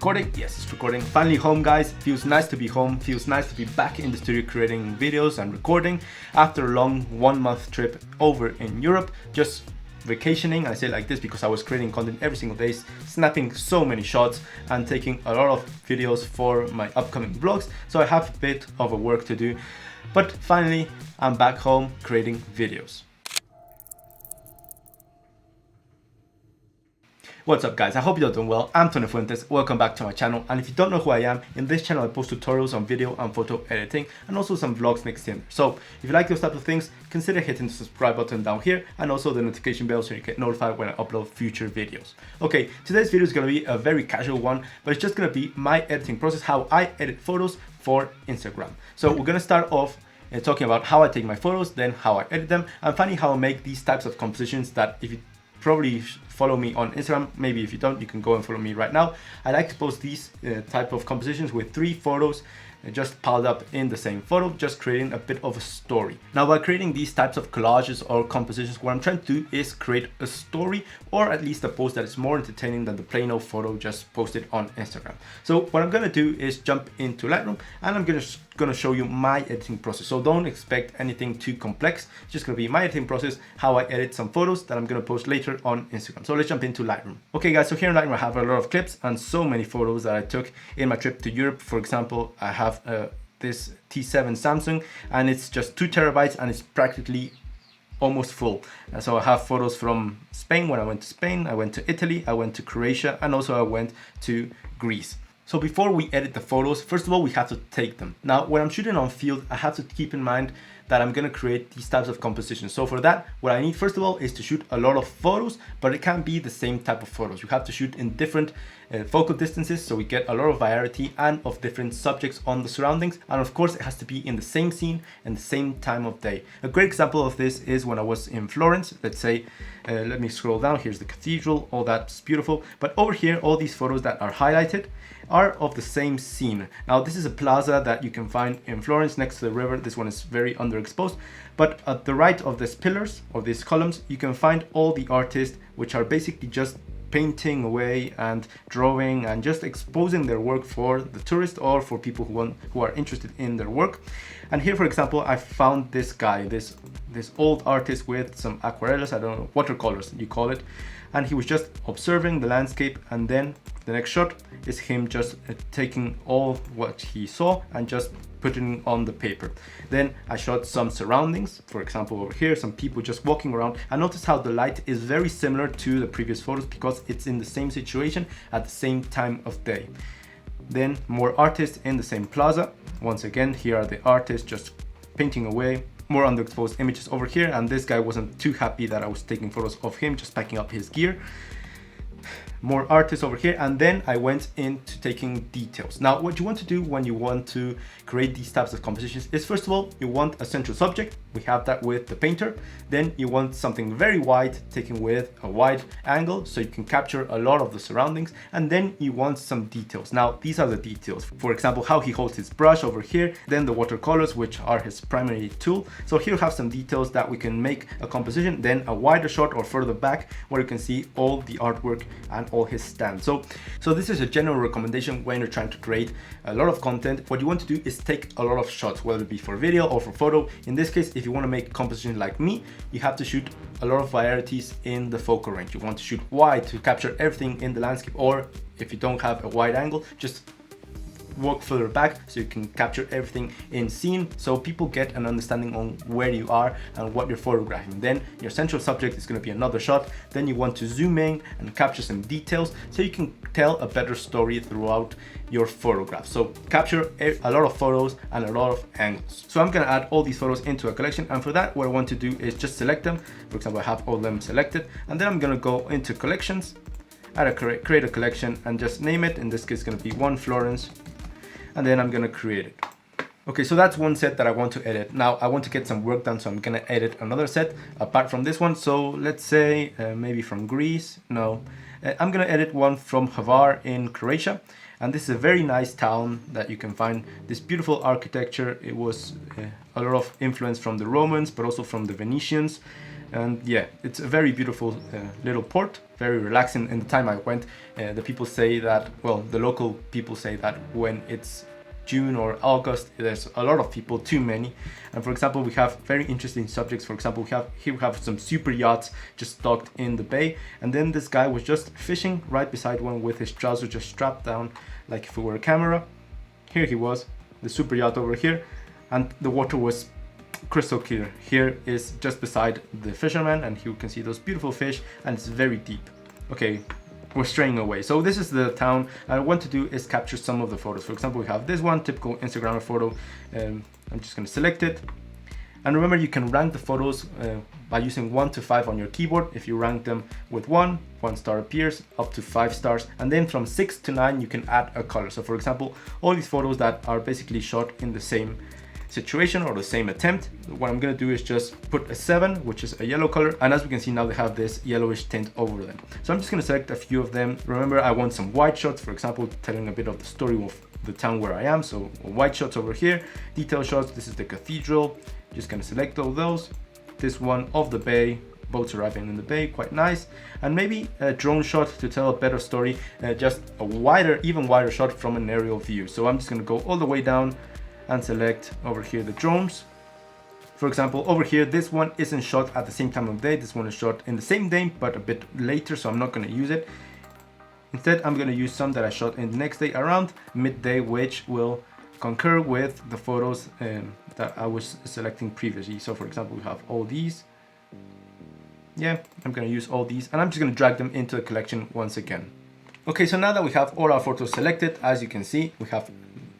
recording? Yes, it's recording. Finally home, guys. Feels nice to be home. Feels nice to be back in the studio creating videos and recording after a long 1-month trip over in Europe. Just vacationing. I say it like this because I was creating content every single day, snapping so many shots and taking a lot of videos for my upcoming vlogs. So I have a bit of a work to do. But finally, I'm back home creating videos. What's up, guys? I hope you're doing well. I'm Tony Fuentes. Welcome back to my channel. And if you don't know who I am, in this channel I post tutorials on video and photo editing and also some vlogs mixed in. So if you like those type of things, consider hitting the subscribe button down here and also the notification bell so you get notified when I upload future videos. Okay, today's video is going to be a very casual one, but it's just going to be my editing process, how I edit photos for Instagram. So we're going to start off talking about how I take my photos, then how I edit them, and finally how I make these types of compositions that if you probably follow me on Instagram, maybe if you don't, you can go and follow me right now. I like to post these type of compositions with 3 photos just piled up in the same photo, just creating a bit of a story. Now, by creating these types of collages or compositions, what I'm trying to do is create a story or at least a post that is more entertaining than the plain old photo just posted on Instagram. So what I'm gonna do is jump into Lightroom and I'm gonna show you my editing process. So don't expect anything too complex. It's just gonna be my editing process, how I edit some photos that I'm gonna post later on Instagram. So let's jump into Lightroom. Okay, guys, so here in Lightroom I have a lot of clips and so many photos that I took in my trip to Europe. For example, I have this T7 Samsung and it's just 2 terabytes and it's practically almost full. So I have photos from Spain. When I went to Spain, I went to Italy, I went to Croatia, and also I went to Greece. So before we edit the photos, first of all, we have to take them. Now, when I'm shooting on field, I have to keep in mind that I'm gonna create these types of compositions. So for that, what I need first of all is to shoot a lot of photos, but it can't be the same type of photos. You have to shoot in different focal distances so we get a lot of variety and of different subjects on the surroundings. And of course, it has to be in the same scene and the same time of day. A great example of this is when I was in Florence. Let's say, let me scroll down. Here's the cathedral, all that's beautiful. But over here, all these photos that are highlighted are of the same scene. Now, this is a plaza that you can find in Florence next to the river. This one is very underexposed, but at the right of these pillars or these columns, you can find all the artists, which are basically just painting away and drawing and just exposing their work for the tourist or for people who are interested in their work. And here, for example, I found this guy, this old artist with some aquarellas, I don't know, watercolors you call it, and he was just observing the landscape, and then the next shot is him just taking all what he saw and just putting on the paper. Then I shot some surroundings, for example over here, some people just walking around. I noticed how the light is very similar to the previous photos because it's in the same situation at the same time of day. Then more artists in the same plaza. Once again, here are the artists just painting away. More underexposed images over here, and this guy wasn't too happy that I was taking photos of him just packing up his gear. More artists over here, and then I went into taking details. Now, what you want to do when you want to create these types of compositions is, first of all, you want a central subject. We have that with the painter. Then you want something very wide, taken with a wide angle so you can capture a lot of the surroundings. And then you want some details. Now, these are the details. For example, how he holds his brush over here, then the watercolors, which are his primary tool. So here you have some details that we can make a composition, then a wider shot or further back where you can see all the artwork and all his stands. So this is a general recommendation when you're trying to create a lot of content. What you want to do is take a lot of shots, whether it be for video or for photo. In this case, if you want to make a composition like me, you have to shoot a lot of varieties in the focal range. You want to shoot wide to capture everything in the landscape, or if you don't have a wide angle, just walk further back so you can capture everything in scene so people get an understanding on where you are and what you're photographing. Then your central subject is going to be another shot. Then you want to zoom in and capture some details so you can tell a better story throughout your photograph. So capture a lot of photos and a lot of angles. So I'm going to add all these photos into a collection, and for that what I want to do is just select them. For example, I have all of them selected, and then I'm going to go into collections, create a collection and just name it. In this case, it's going to be One Florence, and then I'm gonna create it. Okay, so that's one set that I want to edit. Now I want to get some work done, so I'm gonna edit another set apart from this one. So let's say maybe from Greece. No, I'm gonna edit one from Hvar in Croatia. And this is a very nice town that you can find this beautiful architecture. It was a lot of influence from the Romans, but also from the Venetians. And yeah, it's a very beautiful little port, very relaxing. In the time I went, the people say that, well, the local people say that when it's June or August, there's a lot of people, too many. And for example, we have very interesting subjects. For example, we have some super yachts just docked in the bay, and then this guy was just fishing right beside one with his trousers just strapped down like if it were a camera. Here he was, the super yacht over here, and the water was crystal clear. Here is just beside the fisherman, and you can see those beautiful fish, and it's very deep. Okay, we're straying away. So this is the town, and what I want to do is capture some of the photos. For example, we have this one, typical Instagram photo. I'm just going to select it. And remember, you can rank the photos by using 1 to 5 on your keyboard. If you rank them with 1 star appears, up to 5 stars. And then from 6 to 9, you can add a color. So for example, all these photos that are basically shot in the same situation or the same attempt, what I'm going to do is just put a 7, which is a yellow color, and as we can see now, they have this yellowish tint over them. So I'm just going to select a few of them. Remember, I want some wide shots, for example, telling a bit of the story of the town where I am. So wide shots over here, detail shots. This is the cathedral. Just going to select all those. This one of the bay, boats arriving in the bay, quite nice. And maybe a drone shot to tell a better story, just a wider, even wider shot from an aerial view. So I'm just going to go all the way down and select over here the drones. For example, over here, this one isn't shot at the same time of day. This one is shot in the same day, but a bit later, so I'm not going to use it. Instead, I'm going to use some that I shot in the next day around midday, which will concur with the photos that I was selecting previously. So for example, we have all these. Yeah, I'm going to use all these, and I'm just going to drag them into the collection once again. Okay, so now that we have all our photos selected, as you can see, we have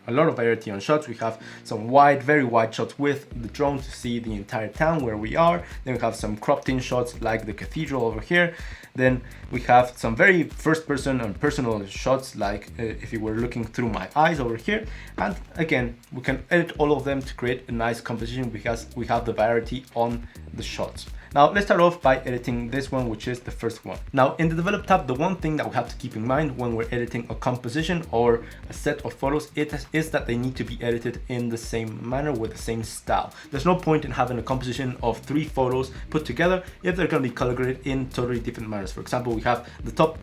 a lot of variety on shots. We have some wide, very wide shots with the drone to see the entire town where we are. Then we have some cropped in shots like the cathedral over here. Then we have some very first person and personal shots like if you were looking through my eyes over here. And again, we can edit all of them to create a nice composition because we have the variety on the shots. Now let's start off by editing this one, which is the first one. Now in the develop tab, the one thing that we have to keep in mind when we're editing a composition or a set of photos is that they need to be edited in the same manner with the same style. There's no point in having a composition of 3 photos put together if they're going to be color graded in totally different manners. For example, we have the top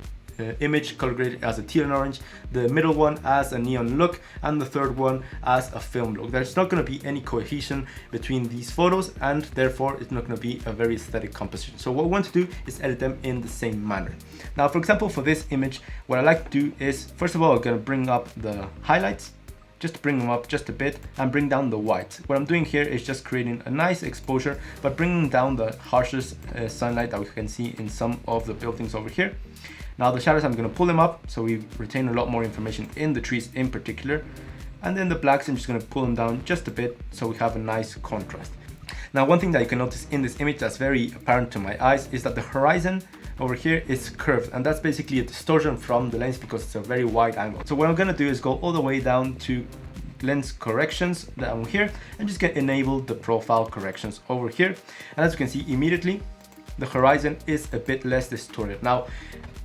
image color graded as a teal and orange, the middle one as a neon look, and the third one as a film look. There's not going to be any cohesion between these photos, and therefore it's not going to be a very aesthetic composition. So what we want to do is edit them in the same manner. Now, for example, for this image, what I like to do is, first of all, I'm going to bring up the highlights, just to bring them up just a bit, and bring down the whites. What I'm doing here is just creating a nice exposure, but bringing down the harshest sunlight that we can see in some of the buildings over here. Now the shadows, I'm going to pull them up so we retain a lot more information in the trees in particular. And then the blacks, I'm just going to pull them down just a bit so we have a nice contrast. Now one thing that you can notice in this image that's very apparent to my eyes is that the horizon over here is curved, and that's basically a distortion from the lens because it's a very wide angle. So what I'm going to do is go all the way down to lens corrections down here and just enable the profile corrections over here. And as you can see immediately, the horizon is a bit less distorted. Now,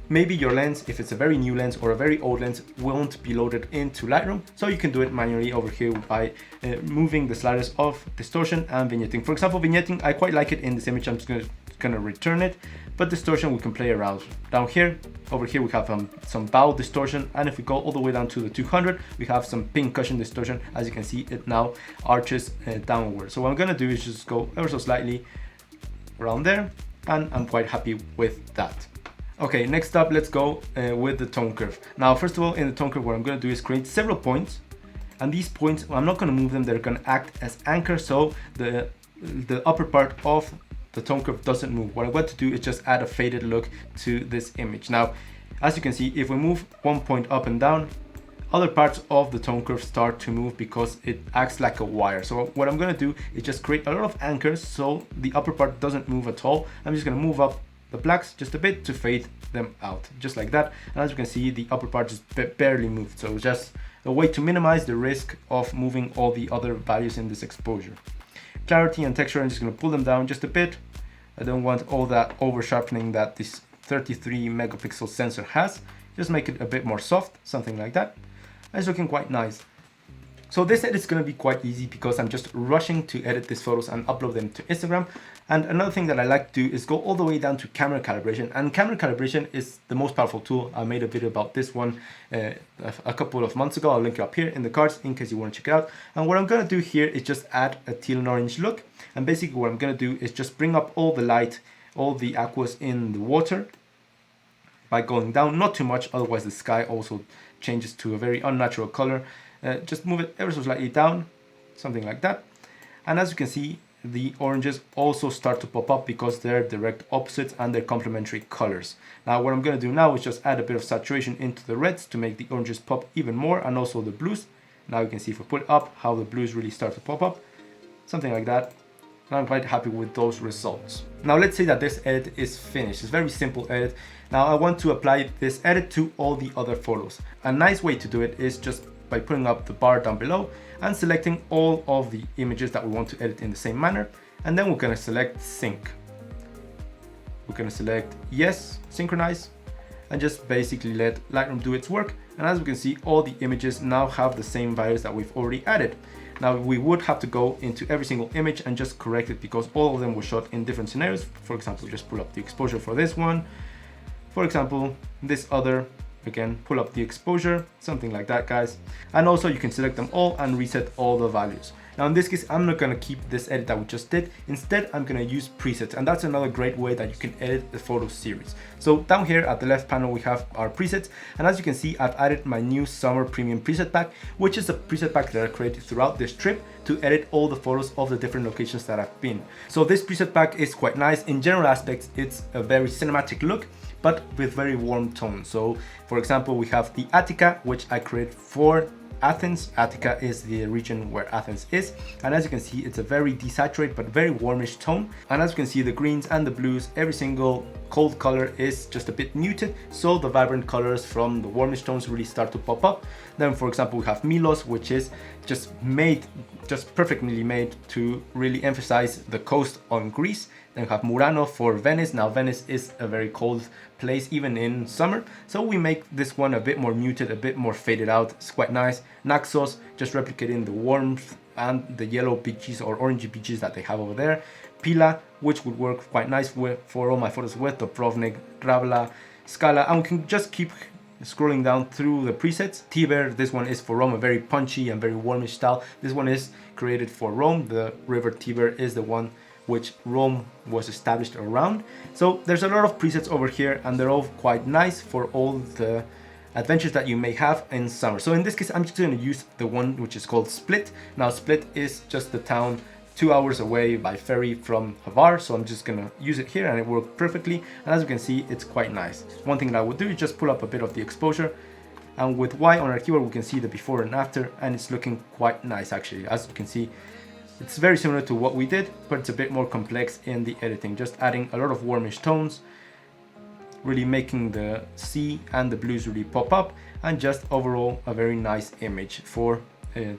maybe your lens, if it's a very new lens or a very old lens, won't be loaded into Lightroom. So you can do it manually over here by moving the sliders of distortion and vignetting. For example, vignetting, I quite like it in this image. I'm just gonna return it, but distortion we can play around. Down here, over here we have some bow distortion, and if we go all the way down to the 200, we have some pin cushion distortion. As you can see, it now arches downward. So what I'm gonna do is just go ever so slightly around there, and I'm quite happy with that. Okay, next up, let's go with the tone curve. Now, first of all, in the tone curve, what I'm going to do is create several points. And these points, I'm not going to move them. They're going to act as anchors, so the upper part of the tone curve doesn't move. What I want to do is just add a faded look to this image. Now, as you can see, if we move one point up and down, other parts of the tone curve start to move because it acts like a wire. So what I'm going to do is just create a lot of anchors so the upper part doesn't move at all. I'm just going to move up the blacks just a bit to fade them out, just like that. And as you can see, the upper part just barely moved. So just a way to minimize the risk of moving all the other values in this exposure. Clarity and texture, I'm just going to pull them down just a bit. I don't want all that over sharpening that this 33 megapixel sensor has. Just make it a bit more soft, something like that. And it's looking quite nice. So this edit is going to be quite easy because I'm just rushing to edit these photos and upload them to Instagram. And another thing that I like to do is go all the way down to camera calibration. And camera calibration is the most powerful tool. I made a video about this one a couple of months ago. I'll link it up here in the cards in case you want to check it out. And what I'm going to do here is just add a teal and orange look. And basically what I'm going to do is just bring up all the light, all the aquas in the water by going down, not too much, otherwise the sky also changes to a very unnatural color. Just move it ever so slightly down, something like that. And as you can see, the oranges also start to pop up because they're direct opposites and they're complementary colors. Now what I'm going to do now is just add a bit of saturation into the reds to make the oranges pop even more, and also the blues. Now you can see if we put it up how the blues really start to pop up, something like that. And I'm quite happy with those results. Now let's say that this edit is finished. It's a very simple edit. Now I want to apply this edit to all the other photos. A nice way to do it is just by putting up the bar down below and selecting all of the images that we want to edit in the same manner. And then we're going to select sync. We're going to select yes, synchronize, and just basically let Lightroom do its work. And as we can see, all the images now have the same values that we've already added. Now we would have to go into every single image and just correct it because all of them were shot in different scenarios. For example, just pull up the exposure for this one. For example, this other, again, pull up the exposure, something like that, guys. And also you can select them all and reset all the values. Now in this case, I'm not going to keep this edit that we just did. Instead, I'm going to use presets, and that's another great way that you can edit the photo series. So down here at the left panel, we have our presets. And as you can see, I've added my new summer premium preset pack, which is a preset pack that I created throughout this trip to edit all the photos of the different locations that I've been. So this preset pack is quite nice. In general aspects, it's a very cinematic look, but with very warm tones. So for example, we have the Attica, which I created for Athens. Attica is the region where Athens is, and as you can see, it's a very desaturated but very warmish tone. And as you can see, the greens and the blues, every single cold color is just a bit muted, so the vibrant colors from the warmish tones really start to pop up. Then for example, we have Milos, which is just perfectly made to really emphasize the coast on Greece. Then we have Murano for Venice. Now Venice is a very cold place even in summer, so we make this one a bit more muted, a bit more faded out. It's quite nice. Naxos, just replicating the warmth and the yellow beaches or orangey beaches that they have over there. Pila, which would work quite nice for all my photos with Dubrovnik, Gravla, Scala, and we can just keep scrolling down through the presets. Tiber, this one is for Rome, a very punchy and very warmish style. This one is created for Rome. The river Tiber is the one which Rome was established around. So there's a lot of presets over here, and they're all quite nice for all the adventures that you may have in summer. So in this case, I'm just going to use the one which is called Split. Now Split is just the town 2 hours away by ferry from Hvar, so I'm just gonna use it here and it worked perfectly. And as you can see, it's quite nice. One thing that I would do is just pull up a bit of the exposure, and with Y on our keyboard we can see the before and after, and it's looking quite nice actually. As you can see, it's very similar to what we did, but it's a bit more complex in the editing, just adding a lot of warmish tones, really making the sea and the blues really pop up, and just overall a very nice image for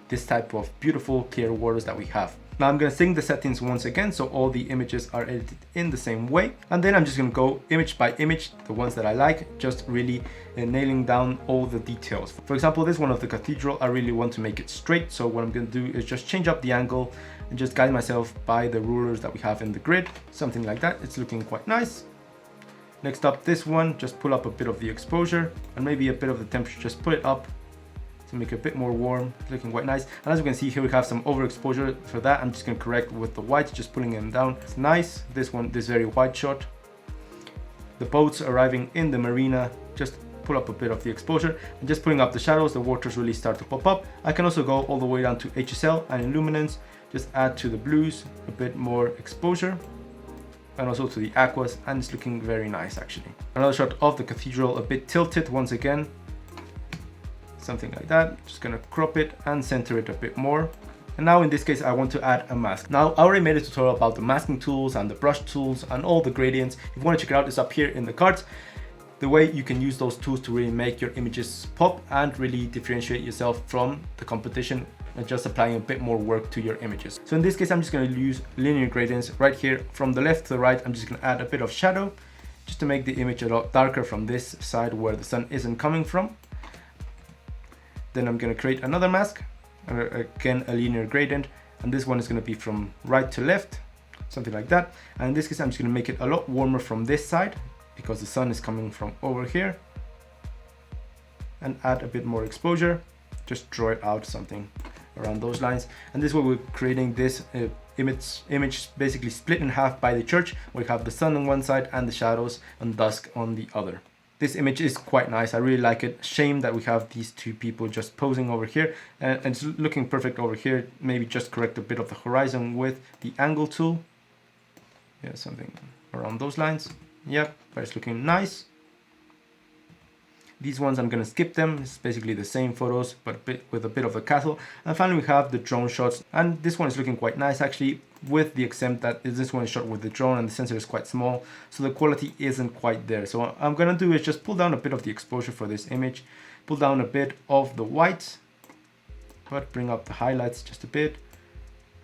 this type of beautiful clear waters that we have. Now I'm going to sync the settings once again so all the images are edited in the same way, and then I'm just going to go image by image, the ones that I like, just really nailing down all the details. For example, this one of the cathedral, I really want to make it straight, so what I'm going to do is just change up the angle and just guide myself by the rulers that we have in the grid, something like that. It's looking quite nice. Next up, this one, just pull up a bit of the exposure and maybe a bit of the temperature, just put it up to make it a bit more warm. It's looking quite nice. And as you can see here, we have some overexposure. For that, I'm just going to correct with the whites, just pulling them down. It's nice. This one, this very white shot. The boats arriving in the marina, just pull up a bit of the exposure and just pulling up the shadows. The waters really start to pop up. I can also go all the way down to HSL and illuminance, just add to the blues a bit more exposure, and also to the aquas, and it's looking very nice actually. Another shot of the cathedral, a bit tilted once again, something like that. Just gonna crop it and center it a bit more. And now in this case, I want to add a mask. Now I already made a tutorial about the masking tools and the brush tools and all the gradients. If you want to check it out, it's up here in the cards. The way you can use those tools to really make your images pop and really differentiate yourself from the competition, and just applying a bit more work to your images. So in this case, I'm just going to use linear gradients right here from the left to the right. I'm just going to add a bit of shadow just to make the image a lot darker from this side where the sun isn't coming from. Then I'm going to create another mask and again a linear gradient, and this one is going to be from right to left, something like that. And in this case I'm just going to make it a lot warmer from this side because the sun is coming from over here, and add a bit more exposure, just draw it out something around those lines. And this way we're creating this image basically split in half by the church, where you have the sun on one side and the shadows and dusk on the other. This image is quite nice, I really like it. Shame that we have these two people just posing over here, and it's looking perfect over here. Maybe just correct a bit of the horizon with the angle tool, yeah, something around those lines. Yep, but it's looking nice. These ones I'm going to skip them. It's basically the same photos but with a bit of a castle. And finally we have the drone shots, and this one is looking quite nice actually, with the extent that this one is shot with the drone and the sensor is quite small, so the quality isn't quite there. So what I'm going to do is just pull down a bit of the exposure for this image, pull down a bit of the whites, but bring up the highlights just a bit,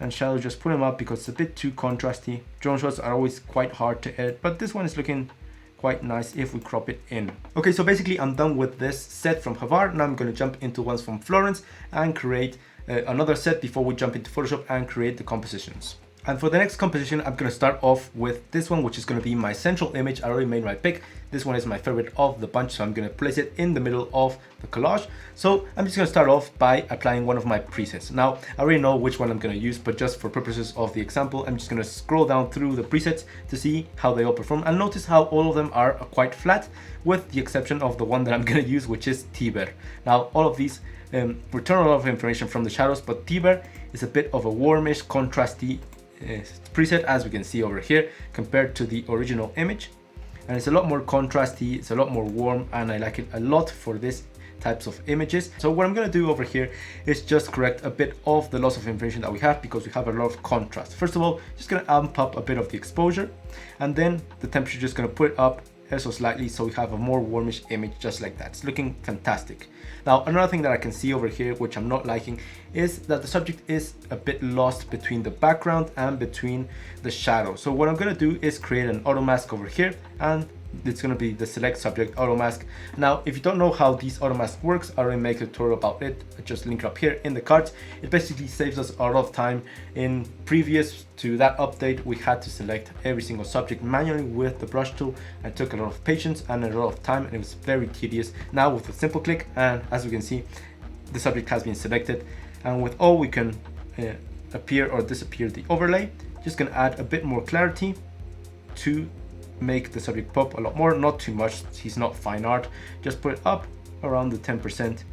and shadow just put them up because it's a bit too contrasty. Drone shots are always quite hard to edit, but this one is looking quite nice if we crop it in. Okay, so basically I'm done with this set from Havar. Now I'm going to jump into ones from Florence and create another set before we jump into Photoshop and create the compositions. And for the next composition, I'm going to start off with this one, which is going to be my central image. I already made my pick. This one is my favorite of the bunch, so I'm going to place it in the middle of the collage. So I'm just going to start off by applying one of my presets. Now, I already know which one I'm going to use, but just for purposes of the example, I'm just going to scroll down through the presets to see how they all perform. And notice how all of them are quite flat, with the exception of the one that I'm going to use, which is Tiber. Now, all of these return a lot of information from the shadows, but Tiber is a bit of a warmish, contrasty preset, as we can see over here, compared to the original image, and it's a lot more contrasty, it's a lot more warm, and I like it a lot for this types of images. So what I'm going to do over here is just correct a bit of the loss of information that we have, because we have a lot of contrast. First of all, just going to amp up a bit of the exposure, and then the temperature, just going to put it up ever so slightly, so we have a more warmish image, just like that. It's looking fantastic. Now, another thing that I can see over here, which I'm not liking, is that the subject is a bit lost between the background and between the shadow. So what I'm going to do is create an auto mask over here, and it's going to be the select subject auto mask. Now, if you don't know how these auto mask works, I already make a tutorial about it. I just link it up here in the cards. It basically saves us a lot of time. In previous to that update, we had to select every single subject manually with the brush tool. It took a lot of patience and a lot of time, and it was very tedious. Now with a simple click, and as we can see, the subject has been selected, and with all we can appear or disappear the overlay. Just gonna add a bit more clarity to make the subject pop a lot more, not too much, he's not fine art. Just put it up around the 10%,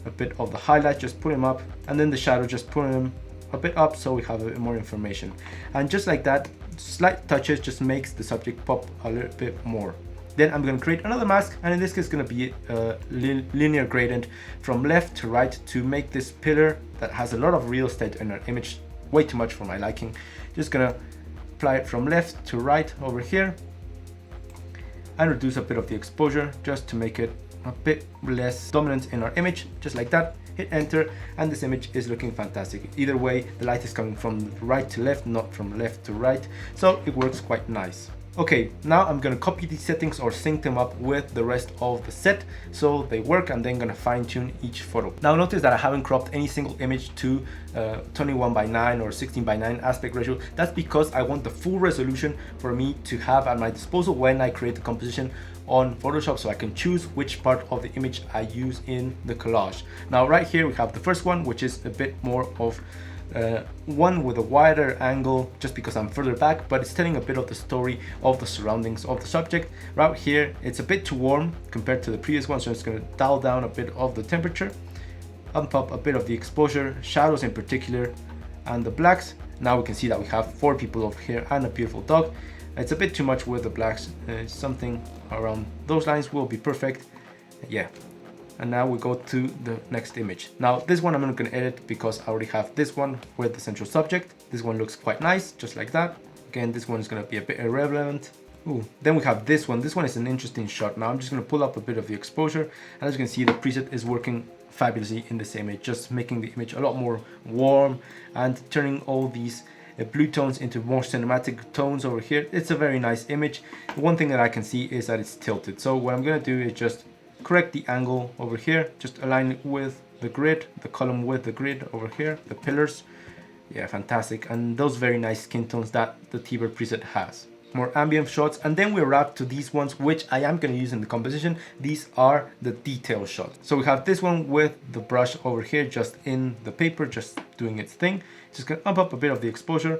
a bit of the highlight, just put him up, and then the shadow, just put him a bit up so we have a bit more information. And just like that, slight touches just makes the subject pop a little bit more. Then I'm going to create another mask, and in this case it's going to be a linear gradient from left to right to make this pillar that has a lot of real estate in our image, way too much for my liking. Just going to apply it from left to right over here, and reduce a bit of the exposure just to make it a bit less dominant in our image, just like that. Hit enter, and this image is looking fantastic. Either way, the light is coming from right to left, not from left to right, so it works quite nice. Okay, now I'm gonna copy these settings or sync them up with the rest of the set so they work, and then gonna fine tune each photo. Now notice that I haven't cropped any single image to 21:9 or 16:9 aspect ratio. That's because I want the full resolution for me to have at my disposal when I create the composition on Photoshop, so I can choose which part of the image I use in the collage. Now right here we have the first one, which is a bit more of one with a wider angle, just because I'm further back, but it's telling a bit of the story of the surroundings of the subject. Right here it's a bit too warm compared to the previous one, so I'm just going to dial down a bit of the temperature, amp up a bit of the exposure, shadows in particular, and the blacks. Now we can see that we have 4 people over here and a beautiful dog. It's a bit too much with the blacks, something around those lines will be perfect. Yeah. And now we go to the next image. Now this one I'm not going to edit because I already have this one with the central subject. This one looks quite nice, just like that. Again, this one is going to be a bit irrelevant. Ooh. Then we have this one. This one is an interesting shot. Now I'm just going to pull up a bit of the exposure, and as you can see, the preset is working fabulously in this image, just making the image a lot more warm and turning all these blue tones into more cinematic tones over here. It's a very nice image. One thing that I can see is that it's tilted. So what I'm going to do is just correct the angle over here, just align it with the grid, the column with the grid over here, the pillars. Yeah, fantastic. And those very nice skin tones that the T-Bird preset has. More ambient shots, and then we're wrapped to these ones, which I am going to use in the composition. These are the detail shots. So we have this one with the brush over here, just in the paper, just doing its thing. Just going to up a bit of the exposure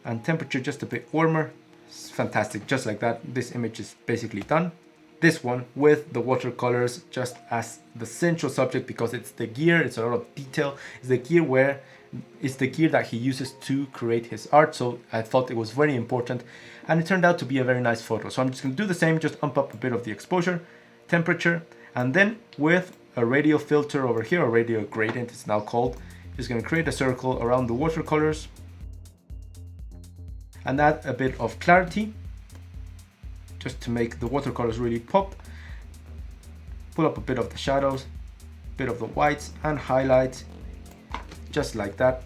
and temperature just a bit warmer. It's fantastic, just like that. This image is basically done. This one with the watercolors just as the central subject, because it's the gear, it's a lot of detail. It's the gear that he uses to create his art, so I thought it was very important, and it turned out to be a very nice photo. So I'm just going to do the same, just up a bit of the exposure, temperature, and then with a radial filter over here, or radial gradient it's now called, just going to create a circle around the watercolors and add a bit of clarity just to make the watercolors really pop. Pull up a bit of the shadows, a bit of the whites and highlights, just like that.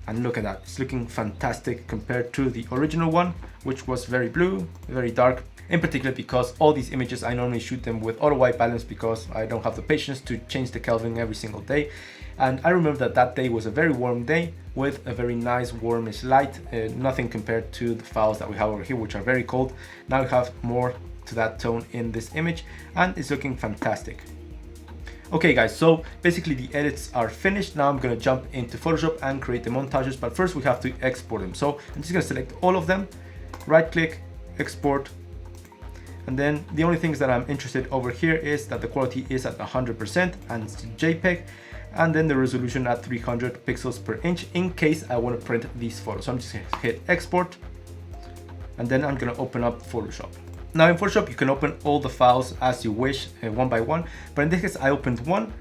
And look at that, it's looking fantastic compared to the original one, which was very blue, very dark. In particular because all these images I normally shoot them with auto white balance, because I don't have the patience to change the Kelvin every single day. And I remember that day was a very warm day with a very nice warmish light, nothing compared to the files that we have over here, which are very cold. Now we have more to that tone in this image, and it's looking fantastic. Okay guys, so basically the edits are finished. Now I'm going to jump into Photoshop and create the montages, but first we have to export them. So I'm just going to select all of them, right click, export, and then the only things that I'm interested over here is that the quality is at 100% and it's JPEG, and then the resolution at 300 pixels per inch in case I want to print these photos. So I'm just going to hit export, and then I'm going to open up Photoshop. Now in Photoshop you can open all the files as you wish, one by one, but in this case I opened one,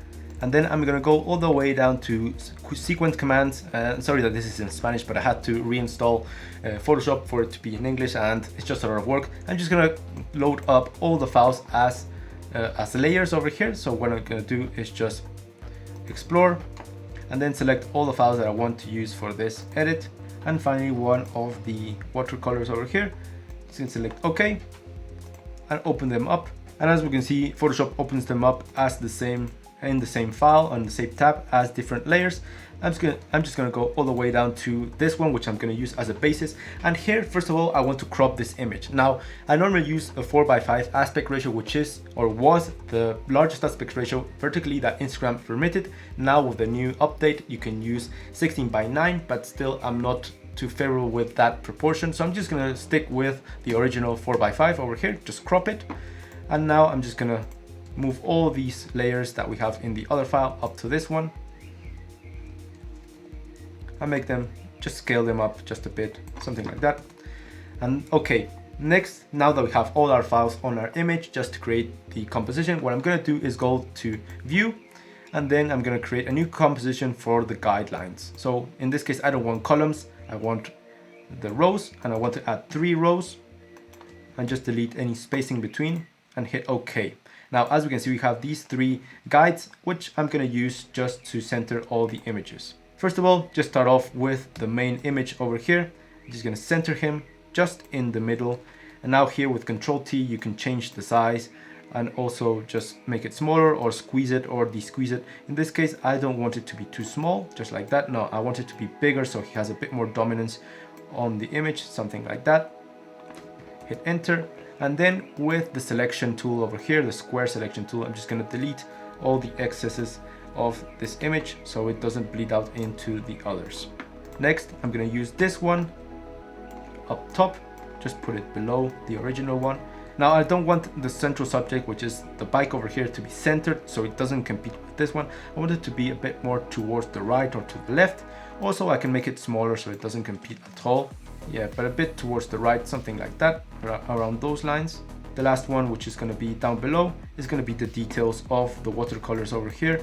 and then I'm gonna go all the way down to sequence commands. Sorry that this is in Spanish, but I had to reinstall Photoshop for it to be in English, and it's just a lot of work. I'm just gonna load up all the files as layers over here. So what I'm gonna do is just explore and then select all the files that I want to use for this edit, and finally one of the watercolors over here. So select OK and open them up, and as we can see, Photoshop opens them up as the same in the same file on the same tab as different layers. I'm just gonna go all the way down to this one, which I'm gonna use as a basis. And here, first of all, I want to crop this image. Now, I normally use a 4:5 aspect ratio, which is or was the largest aspect ratio vertically that Instagram permitted. Now with the new update, you can use 16:9, but still I'm not too favorable with that proportion. So I'm just gonna stick with the original 4:5 over here, just crop it. And now I'm just gonna move all these layers that we have in the other file up to this one. I make them, just scale them up just a bit, something like that. And okay, next, now that we have all our files on our image, just to create the composition, what I'm gonna do is go to view, and then I'm gonna create a new composition for the guidelines. So in this case, I don't want columns, I want the rows, and I want to add 3 rows, and just delete any spacing between and hit OK. Now, as we can see, we have these 3 guides, which I'm gonna use just to center all the images. First of all, just start off with the main image over here. I'm just gonna center him just in the middle. And now here with Control T, you can change the size and also just make it smaller or squeeze it or de-squeeze it. In this case, I don't want it to be too small, just like that. No, I want it to be bigger so he has a bit more dominance on the image, something like that. Hit enter. And then with the selection tool over here, the square selection tool, I'm just gonna delete all the excesses of this image so it doesn't bleed out into the others. Next, I'm gonna use this one up top, just put it below the original one. Now I don't want the central subject, which is the bike over here, to be centered so it doesn't compete with this one. I want it to be a bit more towards the right or to the left. Also, I can make it smaller so it doesn't compete at all. Yeah, but a bit towards the right, something like that, around those lines. The last one, which is going to be down below, is going to be the details of the watercolors over here.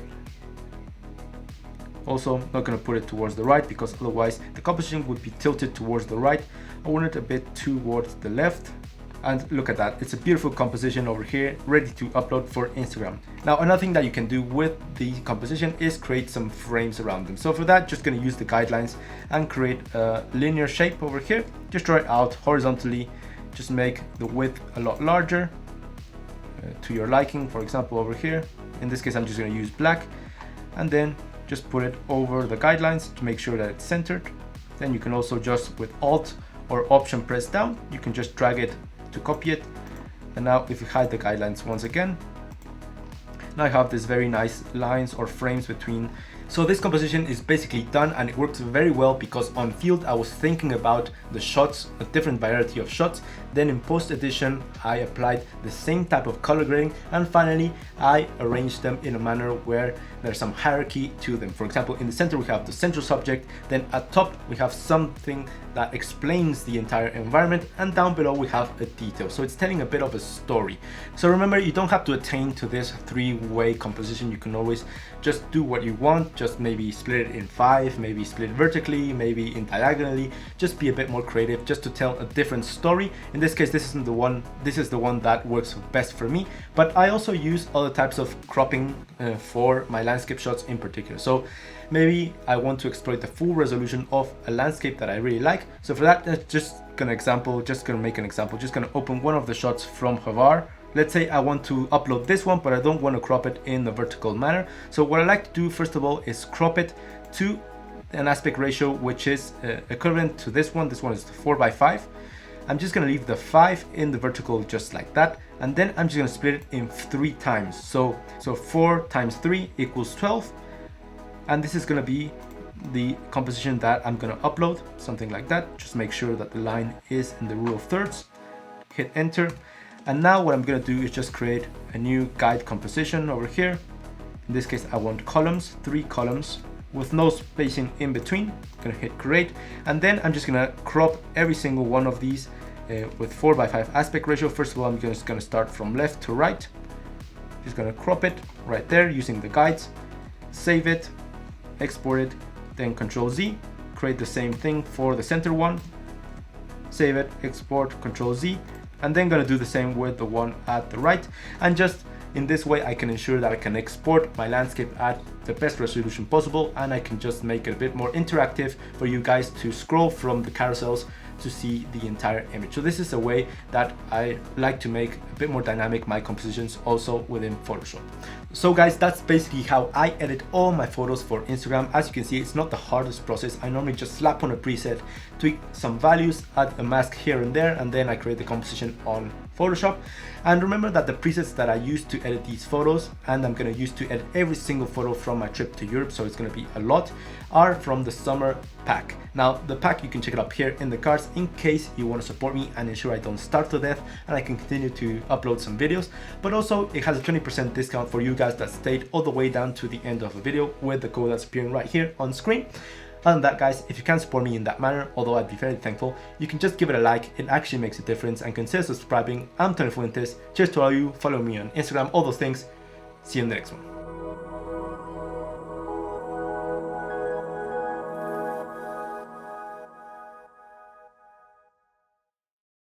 Also, not going to put it towards the right because otherwise the composition would be tilted towards the right. I want it a bit towards the left. And look at that, it's a beautiful composition over here, ready to upload for Instagram. Now, another thing that you can do with the composition is create some frames around them. So for that, just gonna use the guidelines and create a linear shape over here. Just draw it out horizontally, just make the width a lot larger to your liking, for example, over here. In this case, I'm just gonna use black. and then just put it over the guidelines to make sure that it's centered. Then you can also just with Alt or Option press down, you can just drag it to copy it. And now if you hide the guidelines once again, now I have this very nice lines or frames between. So this composition is basically done, and it works very well because on field I was thinking about the shots, a different variety of shots. Then in post edition I applied the same type of color grading, and finally I arranged them in a manner where there's some hierarchy to them. For example, in the center we have the central subject, then at top we have something that explains the entire environment, and down below we have a detail. So it's telling a bit of a story. So remember, you don't have to attain to this three-way composition. You can always just do what you want, just maybe split it in 5, maybe split it vertically, maybe in diagonally, just be a bit more creative, just to tell a different story. In this case, this is the one that works best for me, but I also use other types of cropping for my landscape shots in particular. So maybe I want to exploit the full resolution of a landscape that I really like. So for that, just gonna make an example, just gonna open one of the shots from Havar. Let's say I want to upload this one, but I don't want to crop it in the vertical manner. So what I like to do first of all is crop it to an aspect ratio which is equivalent to this one. This one is 4:5. I'm just gonna leave the 5 in the vertical just like that, and then I'm just gonna split it in 3 times. So 4 times 3 equals 12, and this is gonna be the composition that I'm gonna upload, something like that. Just make sure that the line is in the rule of thirds, hit enter. And now what I'm gonna do is just create a new guide composition over here. In this case, I want columns, 3 columns with no spacing in between. I'm gonna hit create, and then I'm just gonna crop every single one of these with 4:5 aspect ratio. First of all, I'm just gonna start from left to right. Just gonna crop it right there using the guides, save it, export it, then Control Z, create the same thing for the center one, save it, export, Control Z, and then gonna do the same with the one at the right. And just in this way I can ensure that I can export my landscape at the best resolution possible, and I can just make it a bit more interactive for you guys to scroll from the carousels to see the entire image. So this is a way that I like to make a bit more dynamic my compositions also within Photoshop. So guys, that's basically how I edit all my photos for Instagram. As you can see, it's not the hardest process. I normally just slap on a preset, tweak some values, add a mask here and there, and then I create the composition on Photoshop. And remember that the presets that I use to edit these photos, and I'm gonna use to edit every single photo from my trip to Europe, so it's gonna be a lot, are from the summer pack. Now the pack, you can check it up here in the cards in case you want to support me and ensure I don't starve to death and I can continue to upload some videos. But also it has a 20% discount for you guys that stayed all the way down to the end of the video with the code that's appearing right here on screen. Other than that, guys, if you can support me in that manner, although I'd be very thankful, you can just give it a like. It actually makes a difference, and consider subscribing. I'm Tony Fuentes. Cheers to all you. Follow me on Instagram, all those things. See you in the next one.